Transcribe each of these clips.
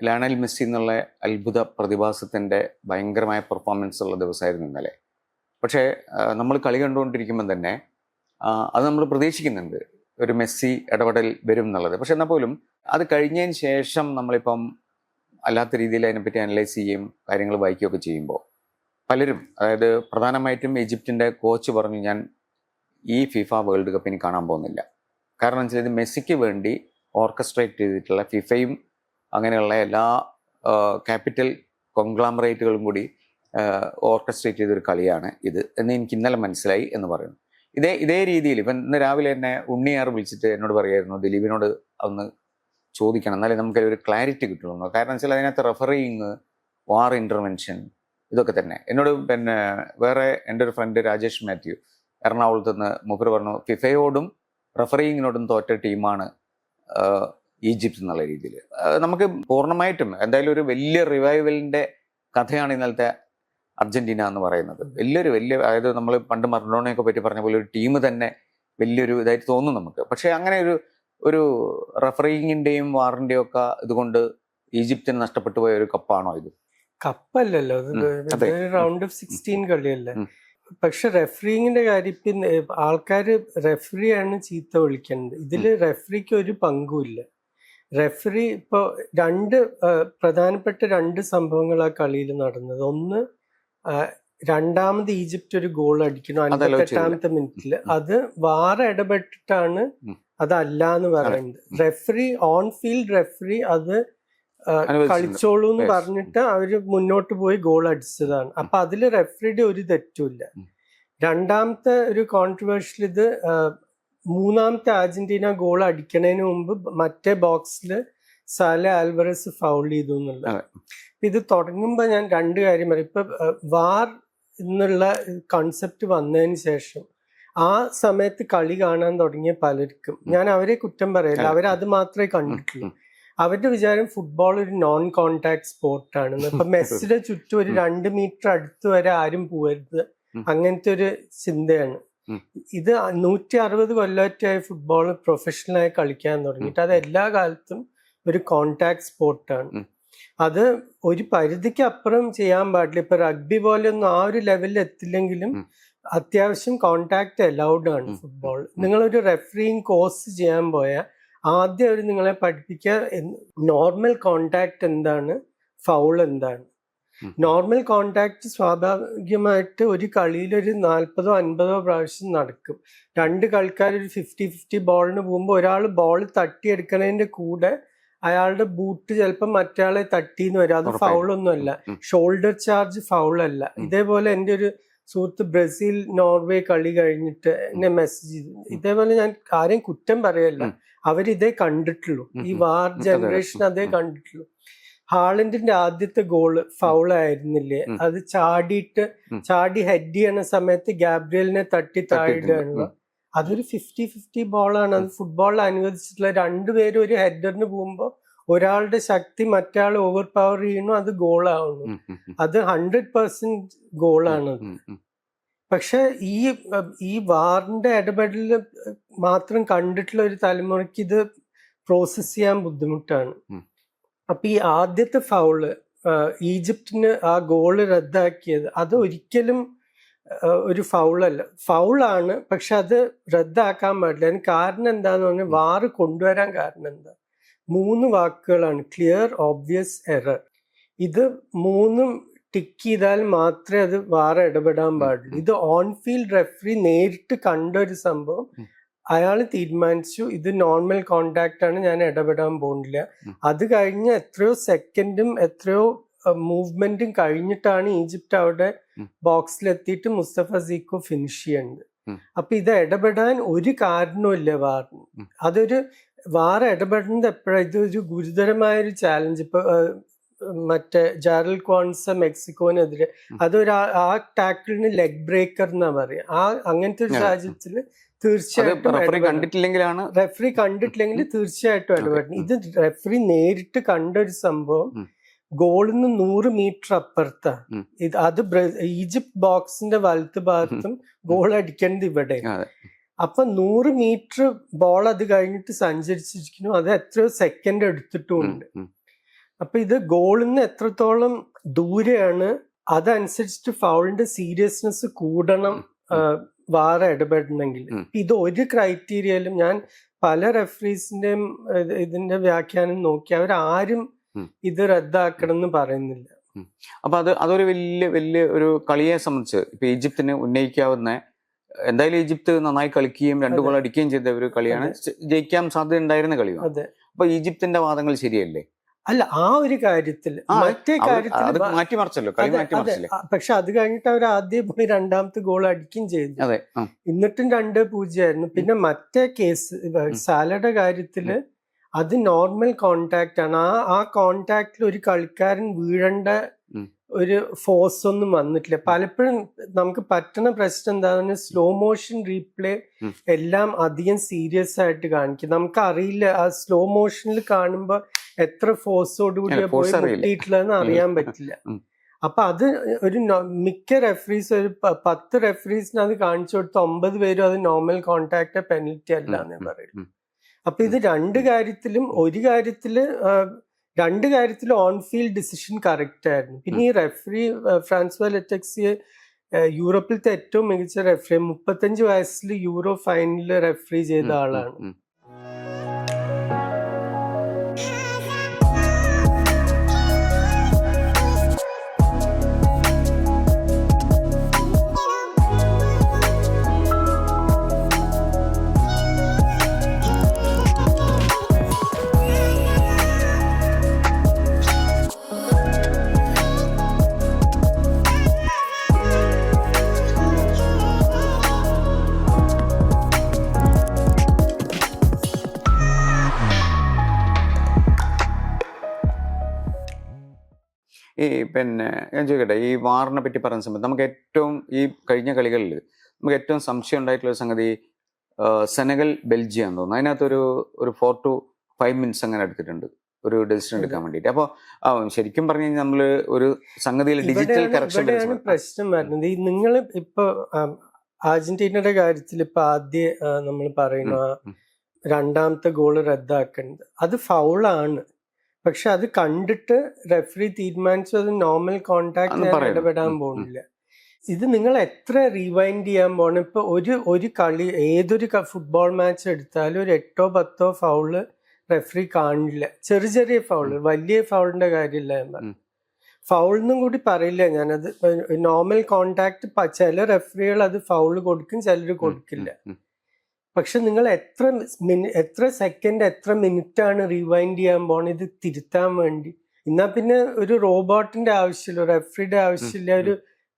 Lionel Messi എന്നുള്ള അത്ഭുത പ്രതിഭാസത്തിൻ്റെ ഭയങ്കരമായ പെർഫോമൻസ് ഉള്ള ദിവസമായിരുന്നു ഇന്നലെ. പക്ഷേ നമ്മൾ കളി കണ്ടുകൊണ്ടിരിക്കുമ്പോൾ തന്നെ അത് നമ്മൾ പ്രതീക്ഷിക്കുന്നുണ്ട് ഒരു മെസ്സി ഇടപെടൽ വരും എന്നുള്ളത്. പക്ഷെ എന്നാൽ പോലും അത് കഴിഞ്ഞതിന് ശേഷം നമ്മളിപ്പം അല്ലാത്ത രീതിയിൽ അതിനെപ്പറ്റി അനലൈസ് ചെയ്യുകയും കാര്യങ്ങൾ വായിക്കുകയൊക്കെ ചെയ്യുമ്പോൾ പലരും, അതായത് പ്രധാനമായിട്ടും ഈജിപ്തിൻ്റെ കോച്ച് പറഞ്ഞു, ഞാൻ ഈ ഫിഫ വേൾഡ് കപ്പ് ഇനി കാണാൻ പോകുന്നില്ല. കാരണം എന്ന് വെച്ചാൽ ഇത് മെസ്സിക്ക് വേണ്ടി ഓർക്കസ്ട്രേറ്റ് ചെയ്തിട്ടുള്ള ഫിഫയും അങ്ങനെയുള്ള എല്ലാ ക്യാപിറ്റൽ കോൺഗ്ലാമറേറ്റുകളും കൂടി ഓർക്കസ്ട്രേറ്റ് ചെയ്തൊരു കളിയാണ് ഇത് എന്ന് എനിക്ക് ഇന്നലെ മനസ്സിലായി എന്ന് പറയുന്നു. ഇതേ രീതിയിൽ ഇപ്പം ഇന്ന് രാവിലെ എന്നെ ഉണ്ണിയാർ വിളിച്ചിട്ട് എന്നോട് പറയായിരുന്നു, ദിലീപിനോട് അതൊന്ന് ചോദിക്കണം, എന്നാലേ നമുക്കൊരു ക്ലാരിറ്റി കിട്ടുള്ളൂ. കാരണം വെച്ചാൽ അതിനകത്ത് റെഫറിങ്, വാർ ഇൻ്റർവെൻഷൻ, ഇതൊക്കെ തന്നെ. എന്നോട് പിന്നെ വേറെ എൻ്റെ ഒരു ഫ്രണ്ട് രാജേഷ് മാത്യു എറണാകുളത്ത് നിന്ന് മൂപ്പർ പറഞ്ഞു, ഫിഫയോടും റെഫറിങ്ങിനോടും തോറ്റ ടീമാണ് ഈജിപ്ത് എന്നുള്ള രീതിയിൽ. നമുക്ക് പൂർണ്ണമായിട്ടും എന്തായാലും ഒരു വലിയ റിവൈവലിൻ്റെ കഥയാണ് ഇന്നലത്തെ അർജന്റീന എന്ന് പറയുന്നത്. വലിയ അതായത് നമ്മൾ പണ്ട് മറഡോണയൊക്കെ പറ്റി പറഞ്ഞ പോലെ ഒരു ടീം തന്നെ വലിയൊരു ഇതായിട്ട് തോന്നും നമുക്ക്. പക്ഷേ അങ്ങനെ ഒരു റെഫറിങ്ങിൻ്റെയും വാറിൻ്റെയും ഒക്കെ ഇതുകൊണ്ട് ഈജിപ്തിന് നഷ്ടപ്പെട്ടു പോയ ഒരു കപ്പാണോ ഇത്? കപ്പല്ലല്ലോ, റൗണ്ട് ഓഫ് 16 കളിയല്ലേ. പക്ഷെ റെഫറിങ്ങിന്റെ കാര്യം ആൾക്കാർ റെഫറിയാണ് ചീത്ത വിളിക്കുന്നത്. ഇതില് റെഫറിക്ക് ഒരു പങ്കുമില്ല. റെഫറി ഇപ്പോൾ പ്രധാനപ്പെട്ട രണ്ട് സംഭവങ്ങൾ ആ കളിയിൽ നടന്നത്. ഒന്ന്, രണ്ടാമത് ഈജിപ്റ്റ് ഒരു ഗോൾ അടിക്കണം 58ാമത്തെ മിനിറ്റിൽ. അത് വാർ ഇടപെട്ടിട്ടാണ് അതല്ല എന്ന് പറയുന്നത്. റെഫറി, ഓൺ ഫീൽഡ് റെഫറി അത് കളിച്ചോളൂ എന്ന് പറഞ്ഞിട്ട് അവര് മുന്നോട്ട് പോയി ഗോൾ അടിച്ചതാണ്. അപ്പൊ അതില് റെഫറിയുടെ ഒരു തെറ്റുമില്ല. രണ്ടാമത്തെ ഒരു കോൺട്രവേഴ്ഷ്യൽ, ഇത് മൂന്നാമത്തെ അർജന്റീന ഗോൾ അടിക്കണതിന് മുമ്പ് മറ്റേ ബോക്സിൽ സാല ആൽവറസ് ഫൗൾ ചെയ്തു എന്നുള്ളത്. ഇത് തുടങ്ങുമ്പോൾ ഞാൻ രണ്ട് കാര്യം പറയും. ഇപ്പൊ വാർ എന്നുള്ള കൺസെപ്റ്റ് വന്നതിന് ശേഷം ആ സമയത്ത് കളി കാണാൻ തുടങ്ങിയ പലർക്കും, ഞാൻ അവരെ കുറ്റം പറയില്ല, അവരത് മാത്രമേ കണ്ടിട്ടുള്ളൂ. അവരുടെ വിചാരം ഫുട്ബോൾ ഒരു നോൺ കോണ്ടാക്ട് സ്പോർട്ടാണ്. ഇപ്പൊ മെസ്സിയുടെ ചുറ്റും ഒരു 2 മീറ്റർ അടുത്ത് വരെ ആരും പോകരുത്, അങ്ങനത്തെ ഒരു ചിന്തയാണ്. ഇത് 160 കൊല്ലത്തായി ഫുട്ബോൾ പ്രൊഫഷണലായി കളിക്കാൻ തുടങ്ങിയിട്ട് അത് എല്ലാ കാലത്തും ഒരു കോണ്ടാക്ട് സ്പോർട്ടാണ്. അത് ഒരു പരിധിക്ക് അപ്പുറം ചെയ്യാൻ പാടില്ല. ഇപ്പൊ റഗ്ബി പോലെ ഒന്നും ആ ഒരു ലെവലിൽ എത്തില്ലെങ്കിലും അത്യാവശ്യം കോണ്ടാക്ട് അലൗഡ് ആണ് ഫുട്ബോൾ. നിങ്ങളൊരു റെഫറിങ് കോഴ്സ് ചെയ്യാൻ പോയാൽ ആദ്യം അവർ നിങ്ങളെ പഠിപ്പിക്കുക നോർമൽ കോണ്ടാക്ട് എന്താണ്, ഫൗൾ എന്താണ്. നോർമൽ കോണ്ടാക്ട് സ്വാഭാവികമായിട്ട് ഒരു കളിയിൽ ഒരു 40 or 50 പ്രാവശ്യം നടക്കും. രണ്ട് കളിക്കാർ ഒരു 50-50 ബോളിന് പോകുമ്പോൾ ഒരാൾ ബോൾ തട്ടിയെടുക്കുന്നതിന്റെ കൂടെ അയാളുടെ ബൂട്ട് ചിലപ്പോൾ മറ്റയാളെ തട്ടിന്ന് വരും. അത് ഫൗളൊന്നുമല്ല, ഷോൾഡർ ചാർജ് ഫൗളല്ല. ഇതേപോലെ എൻ്റെ ഒരു സുഹൃത്ത് ബ്രസീൽ നോർവേ കളി കഴിഞ്ഞിട്ട് എന്നെ മെസ്സേജ് ചെയ്തു. ഇതേപോലെ ഞാൻ ആരെയും കുറ്റം പറയല്ല, അവരിതേ കണ്ടിട്ടുള്ളൂ. ഈ വാർ ജനറേഷൻ അതേ കണ്ടിട്ടുള്ളൂ. ഹാളൻഡിന്റെ ആദ്യത്തെ ഗോള് ഫൗളായിരുന്നില്ലേ? അത് ചാടി ഹെഡ് ചെയ്യണ സമയത്ത് ഗാബ്രിയലിനെ തട്ടി താഴെയാണ്. അതൊരു 50-50 ബോളാണ്. അത് ഫുട്ബോളിൽ അനുവദിച്ചിട്ടുള്ള രണ്ടുപേരും ഒരു ഹെഡറിന് പോകുമ്പോൾ ഒരാളുടെ ശക്തി മറ്റയാൾ ഓവർ പവർ ചെയ്യണു, അത് ഗോളാവുന്നു. അത് 100% ഗോളാണ്. പക്ഷെ ഈ വാറിന്റെ ഇടപെടൽ മാത്രം കണ്ടിട്ടുള്ള ഒരു തലമുറയ്ക്ക് ഇത് പ്രോസസ് ചെയ്യാൻ ബുദ്ധിമുട്ടാണ്. അപ്പൊ ഈ ആദ്യത്തെ ഫൗള് ഈജിപ്തിന് ആ ഗോള് റദ്ദാക്കിയത് അത് ഒരിക്കലും ഒരു ഫൗളല്ല, ഫൗളാണ്. പക്ഷെ അത് റദ്ദാക്കാൻ പാടില്ല. അതിന് കാരണം എന്താന്ന് പറഞ്ഞാൽ വാറ് കൊണ്ടുവരാൻ കാരണം എന്താ? 3 വാക്കുകളാണ്: ക്ലിയർ, ഓബ്വിയസ്, എറർ. ഇത് 3ഉം ടിക്ക് ചെയ്താൽ മാത്രമേ അത് വാർ ഇടപെടാൻ പാടുള്ളൂ. ഇത് ഓൺ ഫീൽഡ് റെഫറി നേരിട്ട് കണ്ട ഒരു സംഭവം. അയാൾ തീരുമാനിച്ചു ഇത് നോർമൽ കോണ്ടാക്ട് ആണ്, ഞാൻ ഇടപെടാൻ പോകുന്നില്ല. അത് കഴിഞ്ഞ് എത്രയോ സെക്കൻഡും എത്രയോ മൂവ്മെന്റും കഴിഞ്ഞിട്ടാണ് ഈജിപ്റ്റ് അവിടെ ബോക്സിലെത്തിയിട്ട് മുസ്തഫ സീക്കോ ഫിനിഷ് ചെയ്യേണ്ടത്. അപ്പൊ ഇത് ഇടപെടാൻ ഒരു കാരണവുമില്ല വാറിന്. അതൊരു വാർ ഇടപെടുന്നത് എപ്പോഴാണ്? ഇതൊരു ഗുരുതരമായൊരു ചാലഞ്ച്. ഇപ്പൊ മറ്റേ ജാരൽ ക്വാൻസ മെക്സിക്കോനെതിരെ ആ ടാക്കിളിന് ലെഗ് ബ്രേക്കർ എന്നാ പറയാ. അങ്ങനത്തെ ഒരു സാഹചര്യത്തില് തീർച്ചയായിട്ടും റെഫറി കണ്ടിട്ടില്ലെങ്കിൽ തീർച്ചയായിട്ടും ഇടപെടണം. ഇത് റെഫറി നേരിട്ട് കണ്ട ഒരു സംഭവം. ഗോളിന്ന് 100 മീറ്റർ അപ്പുറത്താ. അത് ഈജിപ്ത് ബോക്സിന്റെ വലത്ത് ഭാഗത്തും ഗോൾ അടിക്കേണ്ടത് ഇവിടെ. അപ്പൊ 100 മീറ്റർ ബോൾ അത് കഴിഞ്ഞിട്ട് സഞ്ചരിച്ചിരിക്കുന്നു. അത് എത്രയോ സെക്കൻഡ് എടുത്തിട്ടുമുണ്ട്. അപ്പൊ ഇത് ഗോളിൽ നിന്ന് എത്രത്തോളം ദൂരെയാണ് അതനുസരിച്ചിട്ട് ഫൗളിന്റെ സീരിയസ്നെസ് കൂടണം വാറ ഇടപെടണമെങ്കിൽ. ഇത് ഒരു ക്രൈറ്റീരിയയിലും ഞാൻ പല റെഫറീസിന്റെയും ഇതിന്റെ വ്യാഖ്യാനം നോക്കി അവരാരും ഇത് റദ്ദാക്കണം എന്ന് പറയുന്നില്ല. അപ്പൊ അതൊരു വലിയ ഒരു കളിയെ സംബന്ധിച്ച് ഇപ്പൊ ഈജിപ്തിന് ഉന്നയിക്കാവുന്ന, എന്തായാലും ഈജിപ്ത് നന്നായി കളിക്കുകയും 2 ഗോൾ അടിക്കുകയും ചെയ്ത ഒരു കളിയാണ്, ജയിക്കാൻ സാധ്യത ഉണ്ടായിരുന്ന കളിയാണ്. അപ്പൊ ഈജിപ്തിന്റെ വാദങ്ങൾ ശരിയല്ലേ? അല്ല, ആ ഒരു കാര്യത്തിൽ മറ്റേ കാര്യത്തിൽ മാറ്റിമറിച്ചല്ലോ, കളി മാറ്റിമറിച്ചില്ലേ. പക്ഷെ അത് കഴിഞ്ഞിട്ട് അവർ ആദ്യം പോയി 2ാമത്തെ ഗോൾ അടിക്കുകയും ചെയ്തു. എന്നിട്ടും 2-0 ആയിരുന്നു. പിന്നെ മറ്റേ കേസ് സാലയുടെ കാര്യത്തില് അത് നോർമൽ കോണ്ടാക്ട് ആണ്. ആ കോണ്ടാക്റ്റിൽ ഒരു കളിക്കാരൻ വീഴേണ്ട ഒരു ഫോഴ്സ് ഒന്നും വന്നിട്ടില്ല. പലപ്പോഴും നമുക്ക് പറ്റുന്ന പ്രശ്നം എന്താണെന്ന് സ്ലോ മോഷൻ റീപ്ലേ എല്ലാം അധികം സീരിയസ് ആയിട്ട് കാണിക്കും. നമുക്ക് അറിയില്ല ആ സ്ലോ മോഷനിൽ കാണുമ്പോ എത്ര ഫോഴ്സോടുകൂടി പോയി മുട്ടിയിട്ടുള്ളതെന്ന് അറിയാൻ പറ്റില്ല. അപ്പൊ അത് ഒരു മിക്ക റെഫറീസ്, ഒരു 10 റെഫറീസിന് അത് കാണിച്ചു കൊടുത്ത 9 പേരും അത് നോർമൽ കോണ്ടാക്ട് പെനൽറ്റി അല്ല എന്ന് പറയും. അപ്പൊ ഇത് രണ്ട് കാര്യത്തിലും ഓൺ ഫീൽഡ് ഡിസിഷൻ കറക്റ്റ് ആയിരുന്നു. പിന്നെ ഈ റെഫറി ഫ്രാൻസ്വ ലെറ്റക്സിയെ യൂറോപ്പിലത്തെ ഏറ്റവും മികച്ച റെഫറി, 35 വയസ്സിൽ യൂറോ ഫൈനലിൽ റെഫറി ചെയ്ത ആളാണ്. പിന്നെ ഞാൻ ചോദിക്കട്ടെ, ഈ വാറിനെ പറ്റി പറയുന്ന സമയത്ത് നമുക്ക് ഏറ്റവും ഈ കഴിഞ്ഞ കളികളിൽ നമുക്ക് ഏറ്റവും സംശയം ഉണ്ടായിട്ടുള്ള ഒരു സംഗതി സെനഗൽ ബെൽജിയം എന്ന് തോന്നുന്നു. അതിനകത്തൊരു 4 to 5 minutes അങ്ങനെ എടുത്തിട്ടുണ്ട് ഒരു ഡെസിഷൻ എടുക്കാൻ വേണ്ടിയിട്ട്. അപ്പോൾ ശരിക്കും പറഞ്ഞു കഴിഞ്ഞാൽ നമ്മൾ ഒരു സംഗതിയിൽ ഡിജിറ്റൽ കറക്ഷൻ പ്രശ്നം വരുന്നത്. ഈ നിങ്ങൾ ഇപ്പൊ അർജന്റീനയുടെ കാര്യത്തിൽ ഇപ്പൊ ആദ്യം നമ്മൾ പറയുന്ന 2ാമത്തെ ഗോള് റദ്ദാക്കേണ്ടത് അത് ഫൗളാണ്. പക്ഷെ അത് കണ്ടിട്ട് റെഫറി തീരുമാനിച്ചു അത് നോർമൽ കോണ്ടാക്ട് ഇടപെടാൻ പോകുന്നില്ല. ഇത് നിങ്ങൾ എത്ര റീവൈൻഡ് ചെയ്യാൻ പോകണം. ഇപ്പൊ ഒരു കളി, ഏതൊരു ഫുട്ബോൾ മാച്ച് എടുത്താലും ഒരു 8-10 ഫൗള് റെഫറി കാണില്ല. ചെറിയ ഫൗള്, വലിയ ഫൗളിന്റെ കാര്യമില്ല ഞാൻ പറഞ്ഞു. ഫൗളെന്നും കൂടി പറയില്ല ഞാനത്. നോർമൽ കോണ്ടാക്ട് ചില റെഫറികൾ അത് ഫൗള് കൊടുക്കും, ചിലർ കൊടുക്കില്ല. പക്ഷെ നിങ്ങൾ എത്ര സെക്കൻഡ്, എത്ര മിനിറ്റ് ആണ് റീവൈൻഡ് ചെയ്യാൻ പോണത് ഇത് തിരുത്താൻ വേണ്ടി? എന്നാ പിന്നെ ഒരു റോബോട്ടിന്റെ ആവശ്യമില്ല, റെഫറിയുടെ ആവശ്യമില്ല, ഒരു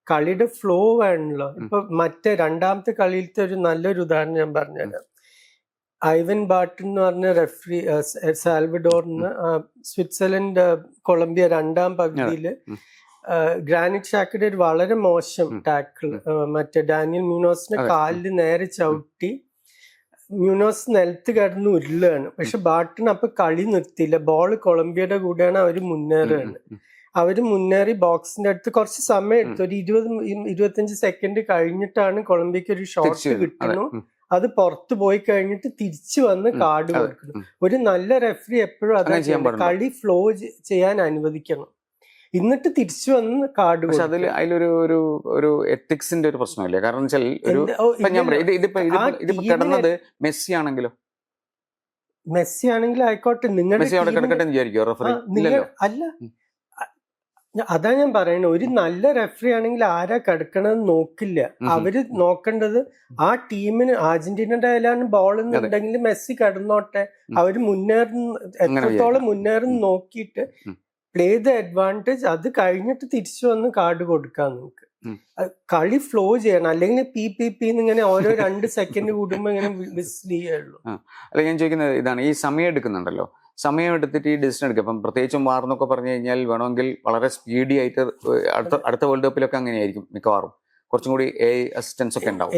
കളിയുടെ ഫ്ലോ വേണമല്ലോ. ഇപ്പൊ മറ്റേ 2ാമത്തെ കളിയിലത്തെ ഒരു നല്ലൊരു ഉദാഹരണം ഞാൻ പറഞ്ഞുതരാം. ഐവൻ ബാർട്ടൻ എന്ന് പറഞ്ഞ റെഫറി സാൽവഡോറിന് സ്വിറ്റ്സർലൻഡ് കൊളംബിയ 2ാം പകുതിയില് ഗ്രാനിറ്റ് ഷാക്കയുടെ ഒരു വളരെ മോശം ടാക്കിൾ മറ്റേ ഡാനിയൽ മ്യൂണോസിന്റെ കാലിൽ നേരെ ചവിട്ടി മ്യൂണോസ് നിലത്ത് കിടന്ന് ഉരുളാണ്. പക്ഷെ ബാർട്ടൺ അപ്പൊ കളി നിർത്തിയില്ല. ബോൾ കൊളംബിയയുടെ കൂടെയാണ് അവര് മുന്നേറുകയാണ്. അവര് മുന്നേറി ബോക്സിന്റെ അടുത്ത് കുറച്ച് സമയം എടുത്തു. ഒരു 20-25 സെക്കൻഡ് കഴിഞ്ഞിട്ടാണ് കൊളംബിയക്ക് ഒരു ഷോട്ട് കിട്ടുന്നു. അത് പുറത്തു പോയി കഴിഞ്ഞിട്ട് തിരിച്ചു വന്ന് കാർഡ് കൊടുക്കുന്നു. ഒരു നല്ല റെഫറി എപ്പോഴും അതാ കളി ഫ്ലോ ചെയ്യാൻ അനുവദിക്കണം. എന്നിട്ട് തിരിച്ചു വന്ന് കാർഡ്. പക്ഷെ അതിലൊരു എത്തിക്സിന്റെ ഒരു പ്രശ്നമില്ല. കാരണം വെച്ചാൽ ഇതിപ്പോ കിടന്നത് മെസ്സി ആണെങ്കിലും ആയിക്കോട്ടെ, നിങ്ങൾ അല്ല, അതാ ഞാൻ പറയുന്നത്. ഒരു നല്ല റെഫറി ആണെങ്കിൽ ആരാ കിടക്കണമെന്ന് നോക്കില്ല. അവര് നോക്കേണ്ടത് ആ ടീമിന്, അർജന്റീനയുടെ കയ്യിലാണ് ബോൾ എന്നുണ്ടെങ്കിൽ മെസ്സി കിടന്നോട്ടെ, അവര് എത്രത്തോളം മുന്നേറുന്ന നോക്കിയിട്ട് പ്ലേ ദ അഡ്വാൻറ്റേജ്. അത് കഴിഞ്ഞിട്ട് തിരിച്ചു വന്ന് കാർഡ് കൊടുക്കാം നമുക്ക്. കളി ഫ്ലോ ചെയ്യണം. അല്ലെങ്കിൽ പി ഇങ്ങനെ ഓരോ 2 സെക്കൻഡ് കൂടുമ്പോ ഇങ്ങനെ വിസിൽ ചെയ്യുള്ളൂ. അല്ല, ഞാൻ ചോദിക്കുന്നത് ഇതാണ്, ഈ സമയം എടുക്കുന്നുണ്ടല്ലോ, സമയം എടുത്തിട്ട് ഈ ഡിസിഷൻ എടുക്കുക. ഇപ്പം പ്രത്യേകിച്ചും വാർന്നൊക്കെ പറഞ്ഞു കഴിഞ്ഞാൽ വേണമെങ്കിൽ വളരെ സ്പീഡി ആയിട്ട് അടുത്ത വേൾഡ് കപ്പിലൊക്കെ അങ്ങനെയായിരിക്കും മിക്കവാറും. കുറച്ചും കൂടി അസിസ്റ്റൻസ് ഒക്കെ ഉണ്ടാവും.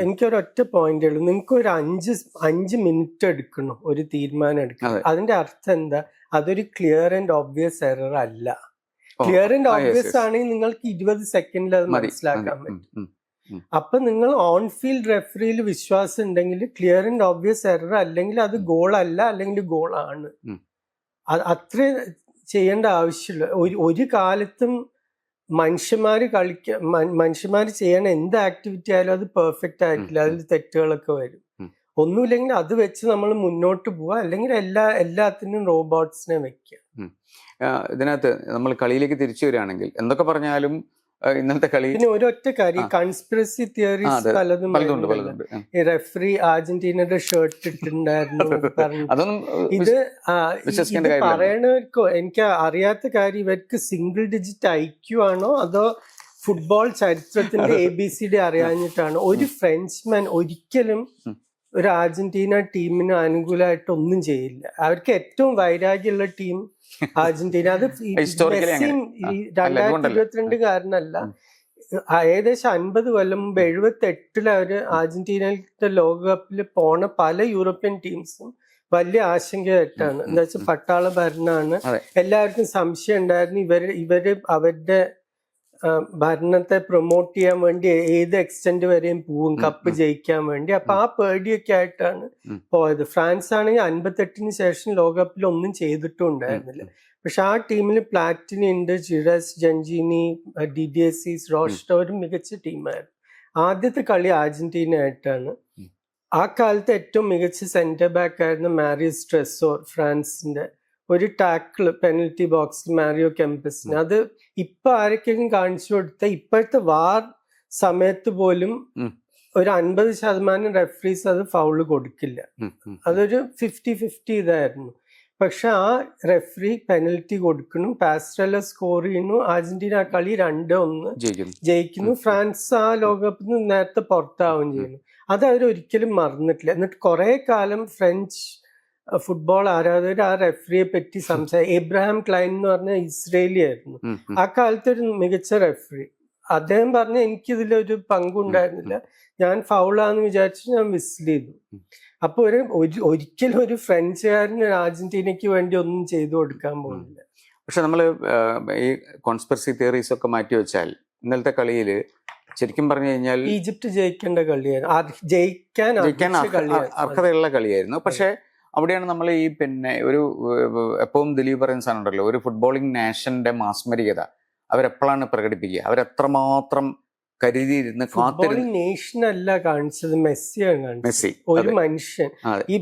എനിക്കൊരൊറ്റ പോയിന്റ് ഉള്ളൂ. നിങ്ങൾക്ക് ഒരു 5 മിനിറ്റ് എടുക്കണം ഒരു തീരുമാനം എടുക്കണം. അതിന്റെ അർത്ഥം എന്താ? അതൊരു ക്ലിയർ ആൻഡ് ഓബ്വിയസ് എറർ അല്ല. ക്ലിയർ ആൻഡ് ഓബ്വിയസ് ആണെങ്കിൽ നിങ്ങൾക്ക് 20 സെക്കൻഡിൽ അത് മനസ്സിലാക്കാൻ പറ്റും. അപ്പൊ നിങ്ങൾ ഓൺ ഫീൽഡ് റെഫറിയിൽ വിശ്വാസം ഉണ്ടെങ്കിൽ ക്ലിയർ ആൻഡ് ഓബ്വിയസ് എറർ അല്ലെങ്കിൽ അത് ഗോൾ അല്ല, അല്ലെങ്കിൽ ഗോൾ ആണ്. അത്രേ ചെയ്യേണ്ട ആവശ്യമില്ല. ഒരു കാലത്തും മനുഷ്യന്മാർ ചെയ്യണ എന്ത് ആക്ടിവിറ്റി ആയാലും അത് പെർഫെക്റ്റ് ആയിരിക്കില്ല. അതിൽ തെറ്റുകളൊക്കെ വരും. ഒന്നുമില്ലെങ്കിൽ അത് വെച്ച് നമ്മൾ മുന്നോട്ട് പോവുക, അല്ലെങ്കിൽ എല്ലാത്തിനും റോബോട്ട്സിനെ വെക്കുക. ഇതിനകത്ത് നമ്മൾ കളിയിലേക്ക് തിരിച്ചു വരികയാണെങ്കിൽ എന്തൊക്കെ പറഞ്ഞാലും ഇന്നത്തെ കളി പിന്നെ ഒരൊറ്റ കാര്യം, കൺസ്പിറസി തിയറീസ് പലതും പലതുണ്ട്. റെഫറി അർജന്റീനയുടെ ഷർട്ട് ഇട്ടിട്ടുണ്ടായിരുന്നു അതൊന്നും ഇത് പറയണവർക്കോ എനിക്ക് അറിയാത്ത കാര്യം, ഇവർക്ക് സിംഗിൾ ഡിജിറ്റ് IQ ആണോ അതോ ഫുട്ബോൾ ചരിത്രത്തിന്റെ ABCD അറിയാഞ്ഞിട്ടാണോ? ഒരു ഫ്രഞ്ച്മാൻ ഒരിക്കലും ഒരു അർജന്റീന ടീമിന് അനുകൂലമായിട്ട് ഒന്നും ചെയ്യില്ല. അവർക്ക് ഏറ്റവും വൈരാഗ്യമുള്ള ടീം അർജന്റീന. അത് മെസ്സിയും 2022 ഏകദേശം 50 കൊല്ലം മുമ്പ് 78 അവര് അർജന്റീനയുടെ ലോകകപ്പിൽ പോണ പല യൂറോപ്യൻ ടീംസും വലിയ ആശങ്കയായിട്ടാണ്. എന്താ വെച്ചാൽ പട്ടാള ഭരണമാണ്, എല്ലാവർക്കും സംശയം ഉണ്ടായിരുന്നു ഇവര് അവരുടെ ഭരണത്തെ പ്രൊമോട്ട് ചെയ്യാൻ വേണ്ടി ഏത് എക്സ്റ്റെന്റ് വരെയും പോവും കപ്പ് ജയിക്കാൻ വേണ്ടി. അപ്പൊ ആ പേടിയൊക്കെ ആയിട്ടാണ് പോയത്. ഫ്രാൻസ് ആണെങ്കിൽ 58 ശേഷം ലോകകപ്പിൽ ഒന്നും ചെയ്തിട്ടും ഉണ്ടായിരുന്നില്ല. പക്ഷെ ആ ടീമിൽ പ്ലാറ്റിനി ഉണ്ട്, ജിറസ്, ജഞ്ചിനി, ഡിഡിയസീസ്, റോഷ്ട്ടോ ഒരു മികച്ച ടീമായിരുന്നു. ആദ്യത്തെ കളി അർജന്റീന ആയിട്ടാണ്. ആ കാലത്ത് ഏറ്റവും മികച്ച സെന്റർ ബാക്ക് ആയിരുന്നു മാരിയസ് ട്രെസോർ, ഫ്രാൻസിന്റെ. ഒരു ടാക്കിൾ പെനൽറ്റി ബോക്സ് മാരിയോ കെംപസിന്. അത് ഇപ്പൊ ആരൊക്കെയും കാണിച്ചു കൊടുത്ത ഇപ്പോഴത്തെ വാർ സമയത്ത് പോലും ഒരു 50% റെഫറീസ് അത് ഫൗള് കൊടുക്കില്ല. അതൊരു 50-50 ഇതായിരുന്നു. പക്ഷെ ആ റെഫറി പെനൽറ്റി കൊടുക്കണം, പാസ്ട്രല്ല സ്കോർ ചെയ്യുന്നു, അർജന്റീന കളി 2-1 ജയിക്കുന്നു. ഫ്രാൻസ് ആ ലോകകപ്പിൽ നിന്ന് നേരത്തെ പുറത്താവുകയും ചെയ്യുന്നു. അത് അവരൊരിക്കലും മറന്നിട്ടില്ല. എന്നിട്ട് കുറെ കാലം ഫ്രഞ്ച് ഫുട്ബോൾ ആരാധകർ ആ റെഫറിയെ പറ്റി എബ്രഹാം ക്ലൈൻ എന്ന് പറഞ്ഞ ഇസ്രേലി ആയിരുന്നു ആ കാലത്ത് ഒരു മികച്ച റെഫറി. അദ്ദേഹം പറഞ്ഞ എനിക്കിതിലൊരു പങ്കുണ്ടായിരുന്നില്ല, ഞാൻ ഫൗളാന്ന് വിചാരിച്ചു ഞാൻ വിസിൽ ചെയ്തു. അപ്പൊ ഒരിക്കലും ഒരു ഫ്രഞ്ചുകാരന് അർജന്റീനയ്ക്ക് വേണ്ടി ഒന്നും ചെയ്തു കൊടുക്കാൻ പോകുന്നില്ല. പക്ഷെ നമ്മള് ഈ കോൺസ്പിറസി തിയറീസ് ഒക്കെ മാറ്റി വെച്ചാൽ ഇന്നലത്തെ കളിയില് ശരിക്കും പറഞ്ഞു കഴിഞ്ഞാൽ ഈജിപ്ത് ജയിക്കേണ്ട കളിയായിരുന്നു, ജയിക്കാൻ അർഹതയുള്ള കളിയായിരുന്നു. പക്ഷെ അവിടെയാണ് നമ്മൾ ഈ പിന്നെ എപ്പോഴും ദിലീപ് പറയുന്ന സാധനം ഉണ്ടല്ലോ, ഒരു ഫുട്ബോളിംഗ് നാഷന്റെ മാസ്മരികത അവരെപ്പോഴാണ് പ്രകടിപ്പിക്കുക, അവരെത്രമാത്രം കരുതിയിരുന്ന് കാത്തിരുന്ന്. നേഷൻ അല്ല കാണിച്ചത്, മെസ്സിയാണ് കാണിച്ചത്. ഒരു മനുഷ്യൻ ഈ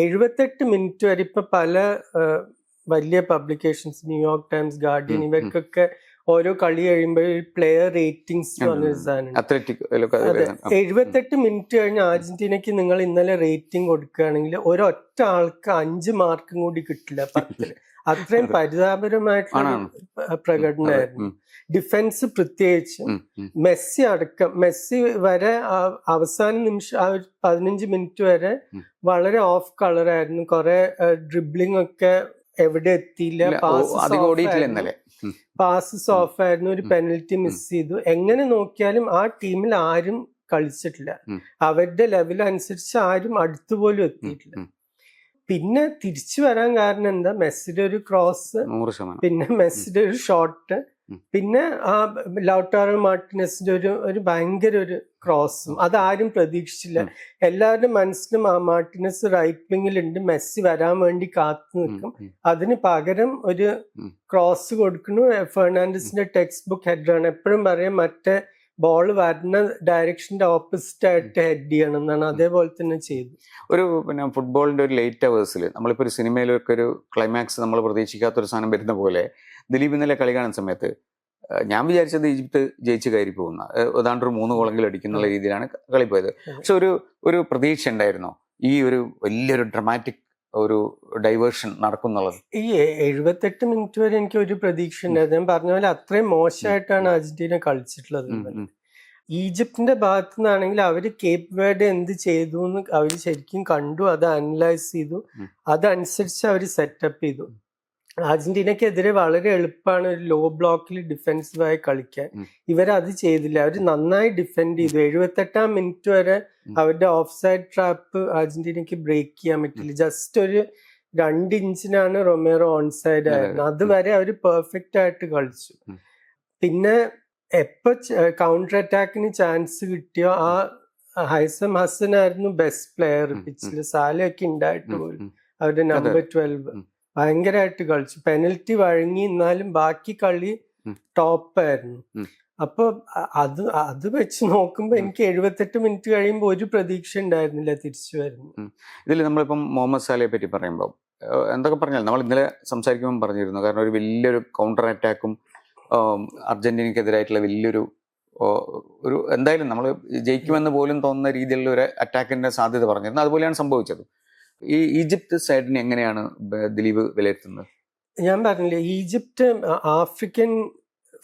78 മിനിറ്റ് വരെ ഇപ്പൊ പല വലിയ പബ്ലിക്കേഷൻസ്, ന്യൂയോർക്ക് ടൈംസ്, ഗാർഡിയൻ, ഇവർക്കൊക്കെ ഓരോ കളി കഴിയുമ്പോൾ പ്ലെയർ റേറ്റിംഗ്സ് പറഞ്ഞൊരു സാധനം. 78 മിനിറ്റ് കഴിഞ്ഞ് അർജന്റീനയ്ക്ക് നിങ്ങൾ ഇന്നലെ റേറ്റിംഗ് കൊടുക്കുകയാണെങ്കിൽ ഒരൊറ്റ ആൾക്ക് 5 മാർക്കും കൂടി കിട്ടില്ല 10. അത്രയും പരിതാപകരമായിട്ടുള്ള പ്രകടനമായിരുന്നു. ഡിഫൻസ് പ്രത്യേകിച്ചും മെസ്സി അടക്കം, മെസ്സി വരെ അവസാന നിമിഷം ആ 15 മിനിറ്റ് വരെ വളരെ ഓഫ് കളറായിരുന്നു. കുറെ ഡ്രിബ്ലിംഗ് ഒക്കെ എവിടെ എത്തിയില്ല, പാസസ് ഓഫ് ആയിരുന്നു, ഒരു പെനൽറ്റി മിസ് ചെയ്തു. എങ്ങനെ നോക്കിയാലും ആ ടീമിൽ ആരും കളിച്ചിട്ടില്ല, അവരുടെ ലെവൽ അനുസരിച്ച് ആരും അടുത്തുപോലും എത്തിയിട്ടില്ല. പിന്നെ തിരിച്ചു വരാൻ കാരണം എന്താ, മെസ്സിയുടെ ഒരു ക്രോസ്, പിന്നെ മെസ്സിയുടെ ഒരു ഷോട്ട്, പിന്നെ ആ ലൗട്ടാറോ മാർട്ടിനസിന്റെ ഒരു ഭയങ്കര ഒരു ക്രോസും അതാരും പ്രതീക്ഷിച്ചില്ല. എല്ലാവരുടെ മനസ്സിലും ആ മാർട്ടിനസ് റൈറ്റ് വിങ്ങിലുണ്ട്, മെസ്സി വരാൻ വേണ്ടി കാത്തു നിൽക്കും, അതിന് പകരം ഒരു ക്രോസ് കൊടുക്കുന്നു. ഫെർണാണ്ടസിന്റെ ടെക്സ്റ്റ് ബുക്ക് ഹെഡറാണ്. എപ്പോഴും പറയാം മറ്റേ ബോൾ വരുന്ന ഡയറക്ഷന്റെ ഓപ്പോസിറ്റ് ആയിട്ട് ഹെഡ് ചെയ്യണം എന്നാണ്, അതേപോലെ തന്നെ ചെയ്തു. പിന്നെ ഫുട്ബോളിന്റെ ഒരു ലേറ്റ് അവേഴ്സിൽ നമ്മളിപ്പോൾ ഒരു സിനിമയിലൊക്കെ ഒരു ക്ലൈമാക്സ് നമ്മൾ പ്രതീക്ഷിക്കാത്തൊരു സാധനം വരുന്ന പോലെ ദിലീപ് ഇന്നലെ കളി കാണുന്ന സമയത്ത് ഞാൻ വിചാരിച്ചത് ഈജിപ്ത് ജയിച്ച് കയറി പോകുന്ന ഏതാണ്ട് ഒരു 3 ഗോളെങ്കിലും അടിക്കുന്നുള്ള രീതിയിലാണ് കളി പോയത്. പക്ഷെ ഒരു പ്രതീക്ഷ ഉണ്ടായിരുന്നോ ഈ ഒരു വലിയൊരു ഡ്രമാറ്റിക് ഒരു ഡൈവേർഷൻ നടക്കുന്നുള്ളത്? ഈ 78 മിനിറ്റ് വരെ എനിക്ക് ഒരു പ്രതീക്ഷ ഉണ്ടായിരുന്നു. ഞാൻ പറഞ്ഞ പോലെ അത്രയും മോശമായിട്ടാണ് അർജന്റീന കളിച്ചിട്ടുള്ളത്. ഈജിപ്തിന്റെ ഭാഗത്തു നിന്നാണെങ്കിൽ അവര് കേപ്പ് വേർഡ് എന്ത് ചെയ്തു എന്ന് അവര് ശരിക്കും കണ്ടു, അത് അനലൈസ് ചെയ്തു, അതനുസരിച്ച് അവര് സെറ്റപ്പ് ചെയ്തു. അർജന്റീനക്കെതിരെ വളരെ എളുപ്പമാണ് ഒരു ലോ ബ്ലോക്കിൽ ഡിഫെൻസീവായി കളിക്കാൻ. ഇവരത് ചെയ്തില്ല, അവർ നന്നായി ഡിഫെൻഡ് ചെയ്തു. 78 മിനിറ്റ് വരെ അവരുടെ ഓഫ് സൈഡ് ട്രാപ്പ് അർജന്റീനക്ക് ബ്രേക്ക് ചെയ്യാൻ പറ്റില്ല. ജസ്റ്റ് ഒരു 2 ഇഞ്ചിനാണ് റൊമേറോ ഓൺ സൈഡ് ആയിരുന്നു, അതുവരെ അവർ പെർഫെക്റ്റ് ആയിട്ട് കളിച്ചു. പിന്നെ എപ്പോ കൗണ്ടർ അറ്റാക്കിന് ചാൻസ് കിട്ടിയോ ആ ഹൈസം ഹസൻ ആയിരുന്നു ബെസ്റ്റ് പ്ലെയർ പിച്ചിൽ. സാലയൊക്കെ ഉണ്ടായിട്ട് പോലും അവരുടെ നമ്പർ 12 ഭയങ്കരമായിട്ട് കളിച്ചു, പെനൽറ്റി വഴങ്ങി, എന്നാലും ബാക്കി കളി ടോപ്പായിരുന്നു. അപ്പൊ അത് വെച്ച് നോക്കുമ്പോ എനിക്ക് 78 മിനിറ്റ് കഴിയുമ്പോൾ ഒരു പ്രതീക്ഷ ഉണ്ടായിരുന്നില്ല തിരിച്ചു വരുന്നു. ഇതിൽ നമ്മളിപ്പം മുഹമ്മദ് സാലയെ പറ്റി പറയുമ്പോൾ എന്തൊക്കെ പറഞ്ഞാൽ നമ്മൾ ഇന്നലെ സംസാരിക്കുമ്പോൾ പറഞ്ഞിരുന്നു, കാരണം ഒരു വലിയൊരു കൗണ്ടർ അറ്റാക്കും അർജന്റീനക്കെതിരായിട്ടുള്ള വലിയൊരു എന്തായാലും നമ്മൾ ജയിക്കുമെന്ന് പോലും തോന്നുന്ന രീതിയിലുള്ള ഒരു അറ്റാക്കിന്റെ സാധ്യത പറഞ്ഞിരുന്നു. അതുപോലെയാണ് സംഭവിച്ചത്. ഈ ഈജിപ്ത് സൈഡിനെ എങ്ങനെയാണ് ദിലീപ് വിലയിരുത്തുന്നത്? ഞാൻ പറഞ്ഞില്ലേ, ഈജിപ്റ്റ് ആഫ്രിക്കൻ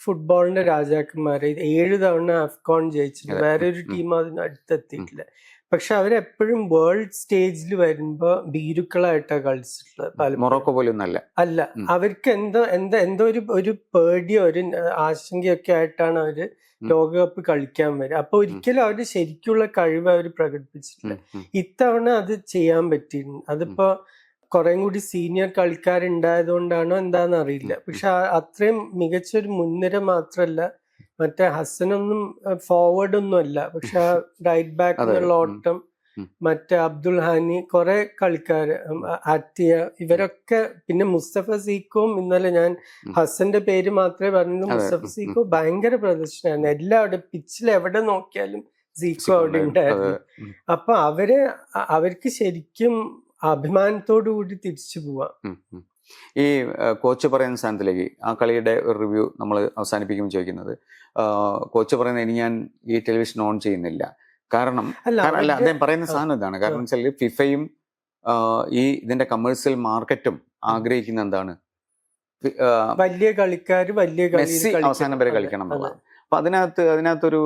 ഫുട്ബോളിന്റെ രാജാക്കന്മാരെ 7 തവണ അഫ്കോൺ ജയിച്ചിട്ട് വേറെ ഒരു ടീം അതിന് അടുത്തെത്തിയിട്ടില്ല. പക്ഷെ അവരെപ്പോഴും വേൾഡ് സ്റ്റേജിൽ വരുമ്പോ ഭീരുക്കളായിട്ടാണ് കളിച്ചിട്ടുള്ളത്. മൊറോക്കോ പോലും അല്ല, അവർക്ക് എന്തോ ഒരു പേടിയോ ഒരു ആശങ്കയൊക്കെ ആയിട്ടാണ് അവര് ലോകകപ്പ് കളിക്കാൻ വരിക. അപ്പൊ ഒരിക്കലും അവര് ശരിക്കുള്ള കഴിവ് അവർ പ്രകടിപ്പിച്ചിട്ടില്ല. ഇത്തവണ അത് ചെയ്യാൻ പറ്റിയിട്ടുണ്ട്. അതിപ്പോ കുറെ കൂടി സീനിയർ കളിക്കാരുണ്ടായതുകൊണ്ടാണോ എന്താണെന്ന് അറിയില്ല. പക്ഷെ അത്രയും മികച്ചൊരു മുൻനിര മാത്രല്ല, മറ്റേ ഹസനൊന്നും ഫോർവേഡ് ഒന്നും അല്ല, പക്ഷെ ആ റൈറ്റ് ബാക്കിനുള്ള ഓട്ടം, മറ്റേ അബ്ദുൽ ഹാനി, കുറെ കളിക്കാര്, ആറ്റിയ, ഇവരൊക്കെ, പിന്നെ മുസ്തഫ സീക്കോയും ഇന്നലെ ഞാൻ ഹസന്റെ പേര് മാത്രമേ പറഞ്ഞുള്ളൂ. മുസ്തഫ സീക്കോ ഭയങ്കര പ്രദർശനമായിരുന്നു. എല്ലാവരും പിച്ചിൽ എവിടെ നോക്കിയാലും സീക്കോ അവിടെ ഉണ്ടായിരുന്നു. അപ്പൊ അവർക്ക് ശരിക്കും അഭിമാനത്തോടു കൂടി തിരിച്ചു പോവാം. ഈ കോച്ച് പറയുന്ന സ്ഥാനത്തിലേക്ക് ആ കളിയുടെ ഒരു റിവ്യൂ നമ്മൾ അവസാനിപ്പിക്കുമ്പോൾ ചോദിക്കുന്നത്, കോച്ച് പറയുന്നത് ഇനി ഞാൻ ഈ ടെലിവിഷൻ ഓൺ ചെയ്യുന്നില്ല, കാരണം അല്ല അദ്ദേഹം പറയുന്ന സാധനം ഇതാണ്. കാരണം വെച്ചാൽ ഫിഫയും ഈ ഇതിന്റെ കമേഴ്സ്യൽ മാർക്കറ്റും ആഗ്രഹിക്കുന്ന എന്താണ്, വലിയ കളിക്കാര് മെസ്സി അവസാനം വരെ കളിക്കണം എന്നുള്ളത്. അപ്പൊ അതിനകത്തൊരു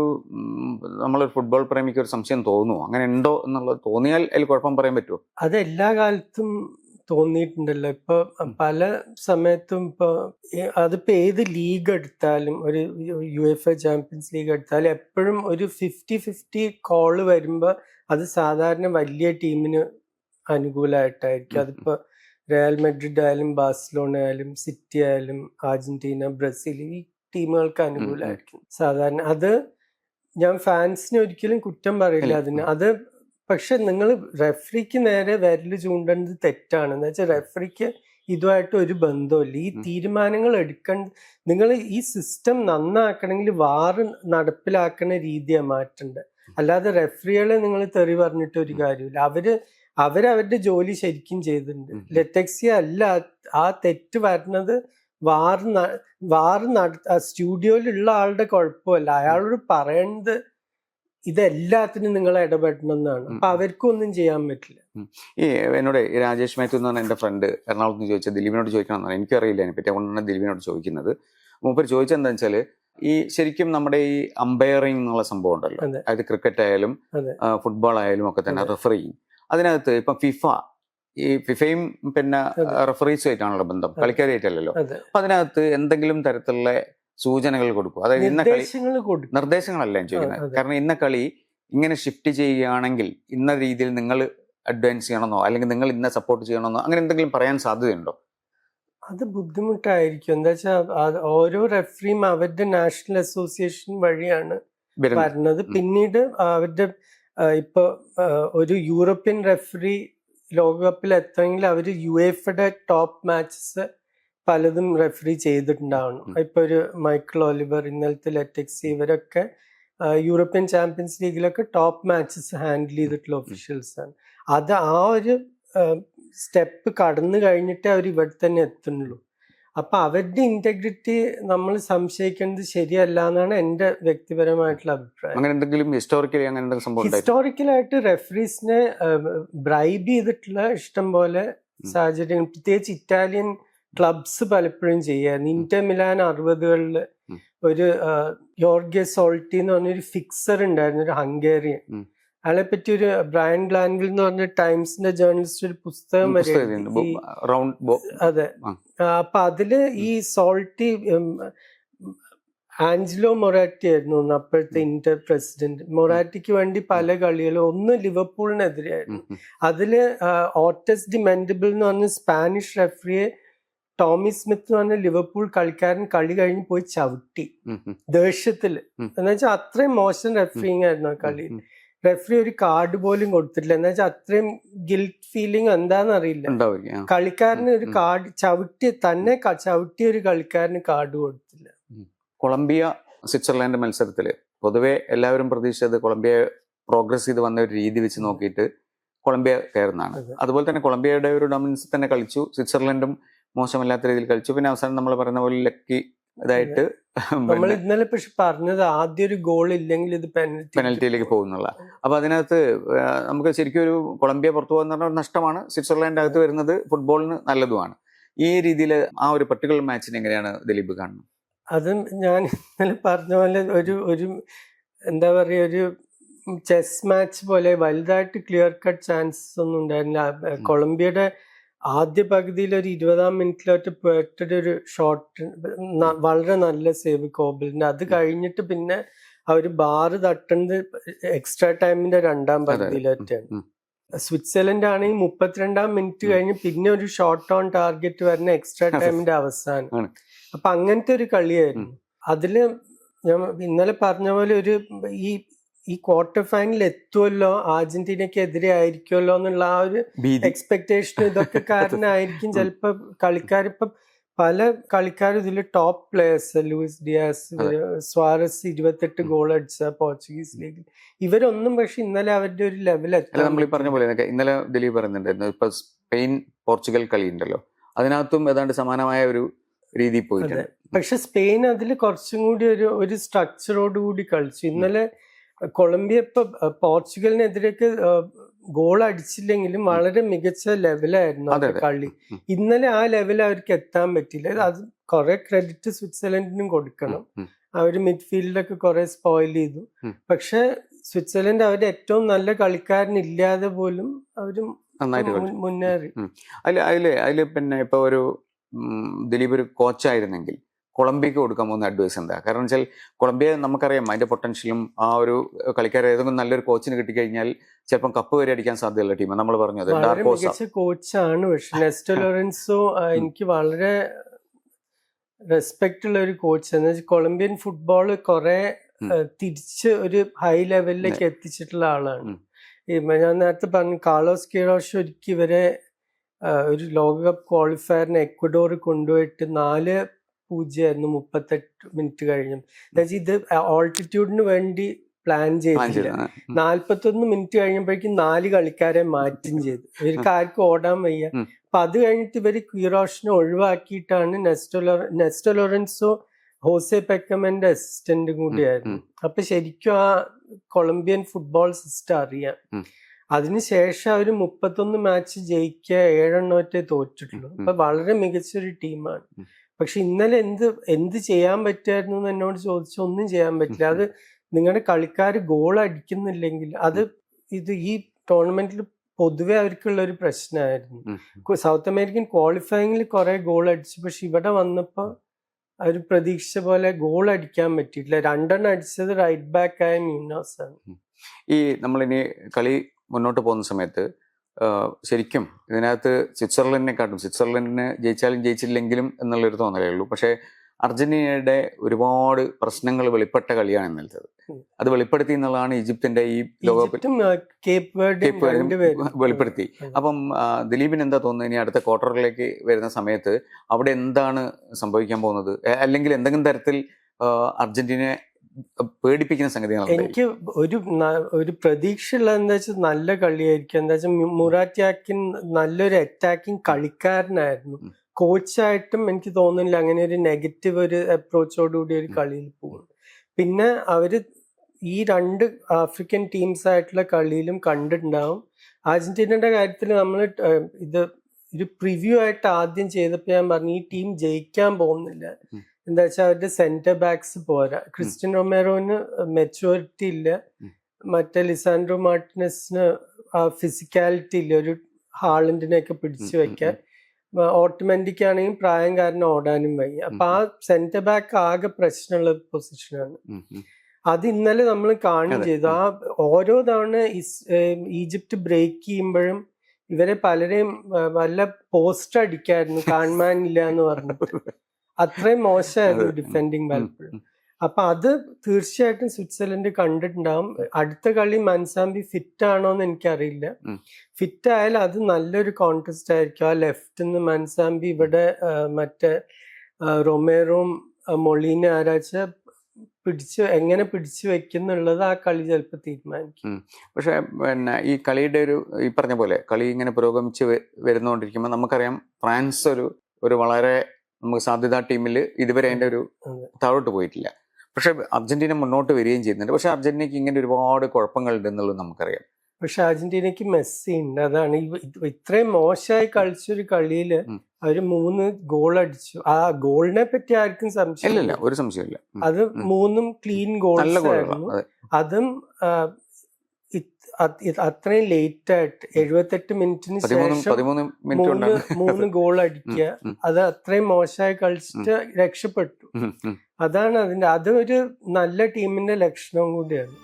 നമ്മളൊരു ഫുട്ബോൾ പ്രേമിക്ക് ഒരു സംശയം തോന്നുമോ? അങ്ങനെ ഉണ്ടോ എന്നുള്ളത് തോന്നിയാൽ അതിൽ കുഴപ്പം പറയാൻ പറ്റുമോ? അത് എല്ലാ കാലത്തും തോന്നിയിട്ടുണ്ടല്ലോ. ഇപ്പൊ പല സമയത്തും ഇപ്പൊ അതിപ്പോ ഏത് ലീഗ് എടുത്താലും, ഒരു UEFA ചാമ്പ്യൻസ് ലീഗ് എടുത്താലും എപ്പോഴും ഒരു 50-50 കോള് വരുമ്പോ അത് സാധാരണ വലിയ ടീമിന് അനുകൂലമായിട്ടായിരിക്കും. അതിപ്പോ റയൽ മെഡ്രിഡ് ആയാലും ബാഴ്സലോണ ആയാലും സിറ്റി ആയാലും അർജന്റീന, ബ്രസീൽ, ഈ ടീമുകൾക്ക് അനുകൂലമായിരിക്കും സാധാരണ. അത് ഞാൻ ഫാൻസിനെ ഒരിക്കലും കുറ്റം പറയില്ല അതിന്. അത് പക്ഷെ നിങ്ങൾ റെഫറിക്ക് നേരെ വിരല് ചൂണ്ടേണ്ടത് തെറ്റാണ്. എന്ന് വെച്ചാൽ റെഫറിക്ക് ഇതുമായിട്ട് ഒരു ബന്ധമില്ല. ഈ തീരുമാനങ്ങൾ നിങ്ങൾ ഈ സിസ്റ്റം നന്നാക്കണമെങ്കിൽ വാറ് നടപ്പിലാക്കുന്ന രീതിയാണ് മാറ്റേണ്ടത്. അല്ലാതെ റെഫറികളെ നിങ്ങൾ തെറി പറഞ്ഞിട്ട് ഒരു കാര്യമില്ല. അവരവരുടെ ജോലി ശരിക്കും ചെയ്തിട്ടുണ്ട്. ലെറ്റക്സിയ അല്ല ആ തെറ്റ് വരുന്നത്, സ്റ്റുഡിയോയിലുള്ള ആളുടെ കുഴപ്പമല്ല. അയാളോട് പറയേണ്ടത് ഇതെല്ലാത്തിനും നിങ്ങൾ ഇടപെടണം എന്നാണ്. അപ്പൊ അവർക്കും ഒന്നും ചെയ്യാൻ പറ്റില്ല. ഈ എന്നോട് രാജേഷ് മേത്തു എന്ന് പറഞ്ഞ എന്റെ ഫ്രണ്ട് എറണാകുളത്ത് നിന്ന് ചോദിച്ചത് ദിലീപിനോട് ചോദിക്കണം എന്നാണ്. എനിക്കറിയില്ല അതിനെപ്പറ്റി, അതുകൊണ്ടാണ് ദിലീപിനോട് ചോദിക്കുന്നത്. മൂപ്പർ ചോദിച്ചത് എന്താ വെച്ചാല്, ഈ ശരിക്കും നമ്മുടെ ഈ അമ്പയറിംഗ് എന്നുള്ള സംഭവം ഉണ്ടല്ലോ, അതായത് ക്രിക്കറ്റ് ആയാലും ഫുട്ബോൾ ആയാലും ഒക്കെ തന്നെ റെഫറിങ്, അതിനകത്ത് ഇപ്പൊ ഫിഫയും പിന്നെ റെഫറീസുമായിട്ടാണല്ലോ ബന്ധം, കളിക്കാരായിട്ടല്ലോ. അപ്പൊ അതിനകത്ത് എന്തെങ്കിലും തരത്തിലുള്ള സൂചനകൾ കൊടുക്കും, അതായത് ഇന്ന കളി നിർദ്ദേശങ്ങളല്ല ഞാൻ ചോദിക്കുന്നത്. കാരണം ഇന്ന കളി ഇങ്ങനെ ഷിഫ്റ്റ് ചെയ്യുകയാണെങ്കിൽ ഇന്ന രീതിയിൽ നിങ്ങൾ അഡ്വാൻസ് ചെയ്യണമെന്നോ അല്ലെങ്കിൽ നിങ്ങൾ ഇന്ന സപ്പോർട്ട് ചെയ്യണമെന്നോ അങ്ങനെ എന്തെങ്കിലും പറയാൻ സാധ്യതയുണ്ടോ? അത് ബുദ്ധിമുട്ടായിരിക്കും. എന്താ വെച്ചാൽ ഓരോ റെഫറിയും അവരുടെ നാഷണൽ അസോസിയേഷൻ വഴിയാണ് വരുന്നത്. പിന്നീട് അവരുടെ ഇപ്പൊ ഒരു യൂറോപ്യൻ റെഫറി ലോകകപ്പിൽ എത്തണമെങ്കിൽ അവര് യുഎഫയുടെ ടോപ്പ് മാച്ചസ് പലതും റെഫറി ചെയ്തിട്ടുണ്ടാവണം. ഇപ്പൊ ഒരു മൈക്കിൾ ഒലിവർ, ഇന്നലത്തെ ലെറ്റക്സി, ഇവരൊക്കെ യൂറോപ്യൻ ചാമ്പ്യൻസ് ലീഗിലൊക്കെ ടോപ്പ് മാച്ചസ് ഹാൻഡിൽ ചെയ്തിട്ടുള്ള ഒഫീഷ്യൽസ് ആണ്. അത് ആ ഒരു സ്റ്റെപ്പ് കടന്നു കഴിഞ്ഞിട്ടേ അവർ ഇവിടെ തന്നെ എത്തുന്നുള്ളൂ. അപ്പൊ അവരുടെ ഇന്റഗ്രിറ്റി നമ്മൾ സംശയിക്കുന്നത് ശരിയല്ല എന്നാണ് എന്റെ വ്യക്തിപരമായിട്ടുള്ള അഭിപ്രായം. ഹിസ്റ്റോറിക്കലായിട്ട് റെഫറീസിനെ ബ്രൈബ് ചെയ്തിട്ടുള്ള ഇഷ്ടം പോലെ സാഹചര്യങ്ങൾ, പ്രത്യേകിച്ച് ഇറ്റാലിയൻ ക്ലബ്സ് പലപ്പോഴും ചെയ്യായിരുന്നു. ഇന്റർ മിലാൻ 60കളിൽ ഒരു യോർഗെ സോൾട്ടി എന്ന് പറഞ്ഞൊരു ഫിക്സർ ഉണ്ടായിരുന്നു, ഒരു ഹംഗേറിയൻ. അയാളെ പറ്റി ഒരു ബ്രയൻ ഗ്ലാൻവിൽ എന്ന് പറഞ്ഞ ടൈംസിന്റെ ജേർണലിസ്റ്റ് ഒരു പുസ്തകം വരെ. അതെ. അപ്പൊ അതില് ഈ സോൾട്ടി, ആഞ്ചലോ മൊറാറ്റി ആയിരുന്നു അപ്പോഴത്തെ ഇന്റർ പ്രസിഡന്റ്. മൊറാറ്റിക്ക് വേണ്ടി പല കളികളും, ഒന്ന് ലിവർപൂളിനെതിരെയായിരുന്നു. അതില് ഓർട്ടസ് ഡി മെൻഡിബിൾ എന്ന് പറഞ്ഞ സ്പാനിഷ് റെഫറിയെ ടോമി സ്മിത്ത് എന്ന് പറഞ്ഞ ലിവർപൂൾ കളിക്കാരൻ കളി കഴിഞ്ഞ് പോയി ചവിട്ടി ദേഷ്യത്തില്. എന്ന് വെച്ചാൽ അത്രയും മോശം റെഫറിങ് ആയിരുന്നു ആ കളി. റെഫറി ഒരു കാർഡ് പോലും കൊടുത്തിട്ടില്ല. എന്താ വെച്ചാൽ അത്രയും ഗിൽറ്റ് ഫീലിംഗ് എന്താന്ന് അറിയില്ല. ഉണ്ടാവില്ല. കളിക്കാരന് ഒരു കാർഡ് ചവിട്ടിയ ഒരു കളിക്കാരന് കാർഡ് കൊടുത്തില്ല. കൊളംബിയ സ്വിറ്റ്സർലാൻഡ് മത്സരത്തിൽ പൊതുവെ എല്ലാവരും പ്രതീക്ഷിച്ചത് കൊളംബിയ പ്രോഗ്രസ് ചെയ്ത് വന്ന ഒരു രീതി വെച്ച് നോക്കിയിട്ട് കൊളംബിയ കയറുന്നതാണ്. അതുപോലെ തന്നെ കൊളംബിയയുടെ ഒരു ഡൊമിനൻസ് തന്നെ കളിച്ചു, സ്വിറ്റ്സർലൻഡും മോശമല്ലാത്ത രീതിയിൽ കളിച്ചു. പിന്നെ അവസാനം നമ്മൾ പറഞ്ഞ പോലെ ലക്കി ഇതായിട്ട് നമ്മൾ ഇന്നലെ പക്ഷെ പറഞ്ഞത് ആദ്യം ഒരു ഗോൾ ഇല്ലെങ്കിൽ ഇത് പെനൽറ്റിയിലേക്ക് പോകുന്നുള്ള. അപ്പൊ അതിനകത്ത് നമുക്ക് ശരിക്കും ഒരു കൊളംബിയ പുറത്തു പോകുന്ന പറഞ്ഞ ഒരു നഷ്ടമാണ്. സ്വിറ്റ്സർലാൻഡ് അകത്ത് വരുന്നത് ഫുട്ബോളിന് നല്ലതുമാണ്. ഈ രീതിയിൽ ആ ഒരു പർട്ടിക്കുലർ മാച്ചിന് എങ്ങനെയാണ് ദിലീപ് കാണുന്നത്? അത് ഞാൻ ഇന്നലെ പറഞ്ഞ പോലെ ഒരു എന്താ പറയുക, ഒരു ചെസ് മാച്ച് പോലെ വലുതായിട്ട് ക്ലിയർ കട്ട് ചാൻസസ് ഒന്നും ഉണ്ടായിരുന്നില്ല. കൊളംബിയയുടെ ആദ്യ പകുതിയിൽ ഒരു 20-ാം മിനിറ്റിലോട്ട് ഒരു ഷോട്ട്, വളരെ നല്ല സേവ് കോബിളിന്റെ. അത് കഴിഞ്ഞിട്ട് പിന്നെ അവര് ബാറ് തട്ടുന്നത് എക്സ്ട്രാ ടൈമിന്റെ 2-ാം പകുതിയിലോട്ടാണ്. സ്വിറ്റ്സർലൻഡ് ആണെങ്കിൽ 32-ാം മിനിറ്റ് കഴിഞ്ഞ് പിന്നെ ഒരു ഷോട്ട് ഓൺ ടാർഗറ്റ് വരുന്ന എക്സ്ട്രാ ടൈമിന്റെ അവസാനം. അപ്പൊ അങ്ങനത്തെ ഒരു കളിയായിരുന്നു. അതില് ഞാൻ ഇന്നലെ പറഞ്ഞ പോലെ ഈ ക്വാർട്ടർ ഫൈനൽ എത്തുമല്ലോ, അർജന്റീനയ്ക്കെതിരെ ആയിരിക്കുമല്ലോ എന്നുള്ള ആ ഒരു എക്സ്പെക്ടേഷൻ ഇതൊക്കെ കാരണമായിരിക്കും ചിലപ്പോ കളിക്കാരിപ്പം പല കളിക്കാരും ഇതിൽ top players, Luis Diaz, Suarez 28 goal അടിച്ച പോർച്ചുഗീസ് ലീഗിൽ, ഇവരൊന്നും പക്ഷെ ഇന്നലെ അവരുടെ ഒരു ലെവൽ എത്തി. നമ്മൾ ഈ പറഞ്ഞ പോലെ ഇന്നലെ ദിലീപ് പറയുന്നുണ്ടായിരുന്നു, ഇപ്പൊ സ്പെയിൻ പോർച്ചുഗൽ കളി ഉണ്ടല്ലോ, അതിനകത്തും ഏതാണ്ട് സമാനമായ ഒരു രീതി പോയിട്ടുണ്ട്. പക്ഷെ സ്പെയിൻ അതിൽ കുറച്ചും കൂടി ഒരു സ്ട്രക്ചറോട് കൂടി കളിച്ചു. ഇന്നലെ കൊളംബിയ ഇപ്പൊ പോർച്ചുഗലിനെതിരേക്ക് ഗോൾ അടിച്ചില്ലെങ്കിലും വളരെ മികച്ച ലെവലായിരുന്നു അവരുടെ കളി. ഇന്നലെ ആ ലെവൽ അവർക്ക് എത്താൻ പറ്റില്ല. അത് കുറെ ക്രെഡിറ്റ് സ്വിറ്റ്സർലൻഡിനും കൊടുക്കണം. അവര് മിഡ്ഫീൽഡൊക്കെ കുറെ സ്പോയിൽ ചെയ്തു. പക്ഷെ സ്വിറ്റ്സർലൻഡ് അവരുടെ ഏറ്റവും നല്ല കളിക്കാരനില്ലാതെ പോലും അവര് മുന്നേറി. അതില് പിന്നെ ഇപ്പൊ ഒരു ദിലീപ് ഒരു കോച്ചായിരുന്നെങ്കിൽ കൊളംബിയക്ക് കൊടുക്കാൻ പോകുന്ന അഡ്വൈസ് എന്താ? കാരണം വെച്ചാൽ കൊളംബിയ നമുക്കറിയാം അതിന്റെ പൊട്ടൻഷ്യലും ആ ഒരു കളിക്കാരെ ഏതെങ്കിലും നല്ലൊരു കോച്ചിന് കിട്ടിക്കഴിഞ്ഞാൽ ചിലപ്പം കപ്പ് വരെ അടിക്കാൻ സാധ്യതയുള്ള ടീം. നമ്മൾ പറഞ്ഞത് മികച്ച കോച്ചാണ്. പക്ഷെ നെസ്റ്റോ ലോറൻസോ എനിക്ക് വളരെ റെസ്പെക്ട് ഉള്ള ഒരു കോച്ച്. എന്ന് വെച്ചാൽ കൊളംബിയൻ ഫുട്ബോൾ കുറെ തിരിച്ച് ഒരു ഹൈ ലെവലിലേക്ക് എത്തിച്ചിട്ടുള്ള ആളാണ്. ഞാൻ നേരത്തെ പറഞ്ഞു, കാർലോസ് ക്യൂറോഷ് ഒരിക്കൽ ഇവരെ ഒരു ലോകകപ്പ് ക്വാളിഫയറിന് എക്വഡോർ കൊണ്ടുപോയിട്ട് 4-0 38 മിനിറ്റ് കഴിഞ്ഞു. ഇത് ഓൾട്ടിറ്റ്യൂഡിന് വേണ്ടി പ്ലാൻ ചെയ്തില്ല. 41 മിനിറ്റ് കഴിഞ്ഞപ്പോഴേക്കും 4 കളിക്കാരെ മാറ്റും ചെയ്തു. ഇവർക്ക് ആർക്കും ഓടാൻ വയ്യ. അപ്പൊ അത് കഴിഞ്ഞിട്ട് ഇവര് ക്യൂറോഷിനെ ഒഴിവാക്കിയിട്ടാണ് നെസ്റ്റോ ലോറൻസോ ഹോസെ പെക്കമന്റെ അസിസ്റ്റന്റ് കൂടിയായിരുന്നു. അപ്പൊ ശരിക്കും ആ കൊളംബിയൻ ഫുട്ബോൾ സിസ്റ്റം അറിയാം. അതിനുശേഷം അവര് 31 മാച്ച് ജയിക്കുക, 7 തോറ്റിട്ടുള്ളൂ. അപ്പൊ വളരെ മികച്ചൊരു ടീമാണ്. പക്ഷെ ഇന്നലെ എന്ത് ചെയ്യാൻ പറ്റുമായിരുന്നു എന്ന് എന്നോട് ചോദിച്ചാൽ ഒന്നും ചെയ്യാൻ പറ്റില്ല. അത് നിങ്ങളുടെ കളിക്കാർ ഗോൾ അടിക്കുന്നില്ലെങ്കിൽ ഈ ടൂർണമെന്റിൽ പൊതുവെ അവർക്കുള്ള ഒരു പ്രശ്നമായിരുന്നു. സൗത്ത് അമേരിക്കൻ ക്വാളിഫയിങ്ങിൽ കുറെ ഗോൾ അടിച്ചു. പക്ഷെ ഇവിടെ വന്നപ്പോ അവർ പ്രതീക്ഷിച്ച പോലെ ഗോൾ അടിക്കാൻ പറ്റിയിട്ടില്ല. 2 അടിച്ചത് റൈറ്റ് ബാക്ക് ആയ മ്യൂനോസ് ആണ്. ഈ നമ്മളിനി കളി മുന്നോട്ട് പോകുന്ന സമയത്ത് ശരിക്കും ഇതിനകത്ത് സ്വിറ്റ്സർലൻഡിന് ജയിച്ചാലും ജയിച്ചില്ലെങ്കിലും എന്നുള്ളൊരു തോന്നലേ ഉള്ളൂ. പക്ഷേ അർജന്റീനയുടെ ഒരുപാട് പ്രശ്നങ്ങൾ വെളിപ്പെട്ട കളിയാണ് ഇന്നലത്തത്. അത് വെളിപ്പെടുത്തി എന്നുള്ളതാണ് ഈജിപ്തിന്റെ ഈ ലോകകപ്പിൽ വെളിപ്പെടുത്തി. അപ്പം ദിലീപിന് എന്താ തോന്നുന്നത്, ഇനി അടുത്ത ക്വാർട്ടറിലേക്ക് വരുന്ന സമയത്ത് അവിടെ എന്താണ് സംഭവിക്കാൻ പോകുന്നത്? അല്ലെങ്കിൽ എന്തെങ്കിലും തരത്തിൽ അർജന്റീനയെ പേടിപ്പിക്കുന്ന സംഗതികളാണ്? എനിക്ക് ഒരു പ്രതീക്ഷ ഉള്ളത് എന്താ വെച്ചാൽ നല്ല കളിയായിരിക്കും. എന്താ വെച്ചാൽ മുറാറ്റ് യാക്കിൻ നല്ലൊരു അറ്റാക്കിംഗ് കളിക്കാരനായിരുന്നു. കോച്ചായിട്ടും എനിക്ക് തോന്നുന്നില്ല അങ്ങനെ ഒരു നെഗറ്റീവ് ഒരു അപ്രോച്ചോടുകൂടി ഒരു കളിയിൽ പോകും. പിന്നെ അവര് ഈ 2 ആഫ്രിക്കൻ ടീംസ് ആയിട്ടുള്ള കളിയിലും കണ്ടിട്ടുണ്ടാവും. അർജന്റീനയുടെ കാര്യത്തിൽ നമ്മൾ ഇത് ഒരു പ്രിവ്യൂ ആയിട്ട് ആദ്യം ചെയ്തപ്പോൾ ഞാൻ പറഞ്ഞു ഈ ടീം ജയിക്കാൻ പോകുന്നില്ല. എന്താ വെച്ചാൽ അവരുടെ സെന്റർ ബാക്സ് പോരാ. ക്രിസ്റ്റ്യൻ റൊമേറോന് മെച്യൂരിറ്റി ഇല്ല, മറ്റേ ലിസാൻഡ്രോ മാർട്ടിനസിന് ഫിസിക്കാലിറ്റി ഇല്ല ഒരു ഹാളൻഡിനെയൊക്കെ പിടിച്ചു വെക്കാൻ. ഓട്ടോമാറ്റിക് ആണെങ്കിൽ പ്രായം കാരണം ഓടാനും വയ്യ. അപ്പൊ ആ സെന്റർ ബാക്ക് ആകെ പ്രശ്നമുള്ള പൊസിഷനാണ്. അത് ഇന്നലെ നമ്മൾ കാണുകയും ചെയ്തു. ആ ഓരോ തവണ ഈജിപ്റ്റ് ബ്രേക്ക് ചെയ്യുമ്പോഴും ഇവരെ പലരെയും വല്ല പോസ്റ്റർ അടിക്കായിരുന്നു കാണാനില്ല എന്ന് പറഞ്ഞു. അത്രയും മോശമായിരുന്നു ഡിഫെൻഡിങ് പലപ്പോഴും. അപ്പൊ അത് തീർച്ചയായിട്ടും സ്വിറ്റ്സർലൻഡ് കണ്ടിട്ടുണ്ടാവും. അടുത്ത കളി മൻസാമ്പി ഫിറ്റ് ആണോ എന്ന് എനിക്കറിയില്ല. ഫിറ്റ് ആയാൽ അത് നല്ലൊരു കോൺടെസ്റ്റ് ആയിരിക്കും. ആ ലെഫ്റ്റ് നിന്ന് മൻസാമ്പി ഇവിടെ മറ്റേ റൊമേറോയും മൊളീന ആരാച്ച എങ്ങനെ പിടിച്ചു വെക്കുന്നുള്ളത് ആ കളി ചിലപ്പോൾ തീരുമാനിക്കും. പക്ഷെ പിന്നെ ഈ കളിയുടെ ഈ പറഞ്ഞ പോലെ കളി ഇങ്ങനെ പുരോഗമിച്ച് വരുന്നുകൊണ്ടിരിക്കുമ്പോൾ നമുക്കറിയാം ഫ്രാൻസ് ഒരു വളരെ നമുക്ക് സാധ്യതാ ടീമിൽ ഇതുവരെ അതിന്റെ ഒരു താഴോട്ട് പോയിട്ടില്ല. പക്ഷെ അർജന്റീന മുന്നോട്ട് വരികയും ചെയ്യുന്നുണ്ട്. പക്ഷെ അർജന്റീനയ്ക്ക് ഇങ്ങനെ ഒരുപാട് കുഴപ്പങ്ങളുണ്ട് എന്നുള്ളത് നമുക്കറിയാം. പക്ഷെ അർജന്റീനയ്ക്ക് മെസ്സി ഉണ്ട്. അതാണ് ഇത്രയും മോശമായി കളിച്ചൊരു കളിയില് അവര് 3 ഗോൾ അടിച്ചു. ആ ഗോളിനെ പറ്റി ആർക്കും സംശയമില്ല, ഒരു സംശയമില്ല. അത് 3 ക്ലീൻ ഗോൾസ് ആയിരുന്നു. അതും അത്രയും ലേറ്റ് ആയിട്ട് 78 മിനിറ്റിന് ശേഷം 3 ഗോൾ അടിക്കുക, അത് അത്രയും മോശമായി കളിച്ചിട്ട് രക്ഷപ്പെട്ടു. അതാണ് അതൊരു നല്ല ടീമിന്റെ ലക്ഷണവും കൂടിയാണ്.